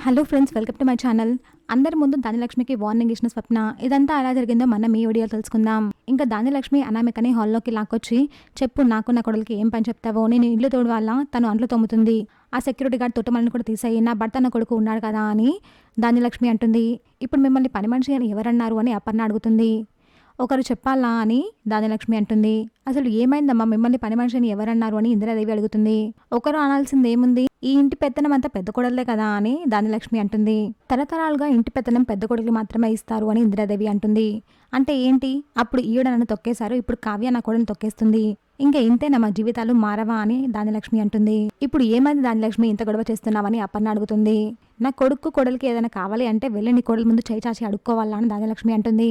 Hello friends, welcome to my channel. అందరి ముందు ధాన్యలక్ష్మికి warning ఇచ్చిన స్వప్న. ఇదంతా ఎలా జరిగిందో మనం ఈ వీడియోలో తెలుసుకుందాం. ఇంకా ధాన్యలక్ష్మి అనామికని హాల్లోకి లాక్కొచ్చి, చెప్పు నాకు నా కొడలికి ఏం పని చెప్తావో, నేను ఇల్లు తోడు తను అంట్లు తోముతుంది, ఆ సెక్యూరిటీ గార్డ్ తొట్టమని కూడా తీసేయి, నా భర్త నా కొడుకు ఉన్నాడు కదా అని ధాన్యలక్ష్మి అంటుంది. ఇప్పుడు మిమ్మల్ని పని మనిషి అని ఎవరన్నారు అని అపర్ణ అడుగుతుంది. ఒకరు చెప్పాలా అని ధాన్యలక్ష్మి అంటుంది. అసలు ఏమైందమ్మా, మిమ్మల్ని పని మనిషిని ఎవరన్నారు అని ఇందిరాదేవి అడుగుతుంది. ఒకరు అనాల్సింది ఏముంది, ఈ ఇంటి పెత్తనం అంతా పెద్ద కొడలే కదా అని ధాన్యలక్ష్మి అంటుంది. తరతరాలుగా ఇంటి పెత్తనం పెద్ద కొడుకులు మాత్రమే ఇస్తారు అని ఇందిరాదేవి అంటుంది. అంటే ఏంటి, అప్పుడు ఈవిడ నన్ను తొక్కేశారు, ఇప్పుడు కావ్య నా కొడని తొక్కేస్తుంది, ఇంకా ఇంతేనా మా జీవితాలు మారవా అని ధాన్యలక్ష్మి అంటుంది. ఇప్పుడు ఏమైంది ధాన్యలక్ష్మి, ఇంత గొడవ చేస్తున్నావని అపర్ణ అడుగుతుంది. నా కొడుకు కొడలికి ఏదైనా కావాలి అంటే వెళ్ళి నీ కొడల ముందు చేయి చాచి అడుక్కోవాలా అని ధాన్యలక్ష్మి అంటుంది.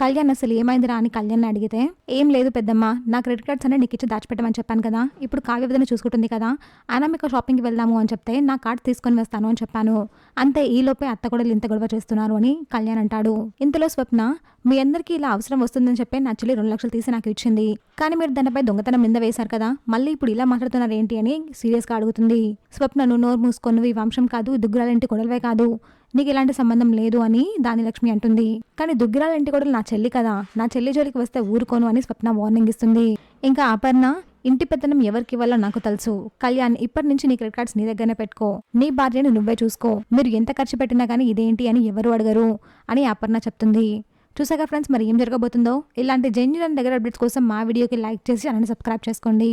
కళ్యాణ్ అసలు ఏమైందిరా అని కళ్యాణ్ అడిగితే, ఏం లేదు పెద్దమ్మ, నా క్రెడిట్ కార్డ్స్ అనే నీకు ఇచ్చి దాచిపెట్టమని చెప్పాను కదా, ఇప్పుడు కావ్య వదిన చూసుకుంటుంది కదా, అనామిక షాపింగ్కి వెళ్దాము అని చెప్తే నా కార్డ్ తీసుకొని వేస్తాను అని చెప్పాను, అంతే ఈలోపే అత్త కూడా ఇంత గొడవ చేస్తున్నారు అని కళ్యాణ్ అంటాడు. ఇంతలో స్వప్న, మీ అందరికీ ఇలా అవసరం వస్తుందని చెప్పి నా చెల్లి 2 లక్షలు తీసి నాకు ఇచ్చింది, కానీ మీరు దానిపై దొంగతనం నింద వేశారు కదా, మళ్ళీ ఇప్పుడు ఇలా మాట్లాడుతున్నారు ఏంటి అని సీరియస్గా అడుగుతుంది. స్వప్న, నువ్వు నోరు మూసుకొని, ఈ వంశం కాదు, దుగ్గురాలింటి కొడలవే కాదు, నీకు ఎలాంటి సంబంధం లేదు అని ధాన్యలక్ష్మి అంటుంది. కానీ దుగ్గిరాలింటి కొడలు నా చెల్లి కదా, నా చెల్లి జోలికి వస్తే ఊరుకోను అని స్వప్న వార్నింగ్ ఇస్తుంది. ఇంకా అపర్ణ, ఇంటి పెత్తనం ఎవరికి ఇవ్వాలో నాకు తెలుసు, కళ్యాణ్ ఇప్పటి నుంచి నీ క్రెడిట్ కార్డ్స్ నీ దగ్గరనే పెట్టుకో, నీ భార్యను నువ్వే చూసుకో, మీరు ఎంత ఖర్చు పెట్టినా కానీ ఇదేంటి అని ఎవరు అడగరు అని అపర్ణ చెప్తుంది. చూసాక ఫ్రెండ్స్, మరి ఏం జరగబోతుందో. ఇలాంటి జెన్యూన్ దగ్గర అప్డేట్స్ కోసం మా వీడియోకి లైక్ చేసి ఛానల్ని సబ్స్క్రైబ్ చేసుకోండి.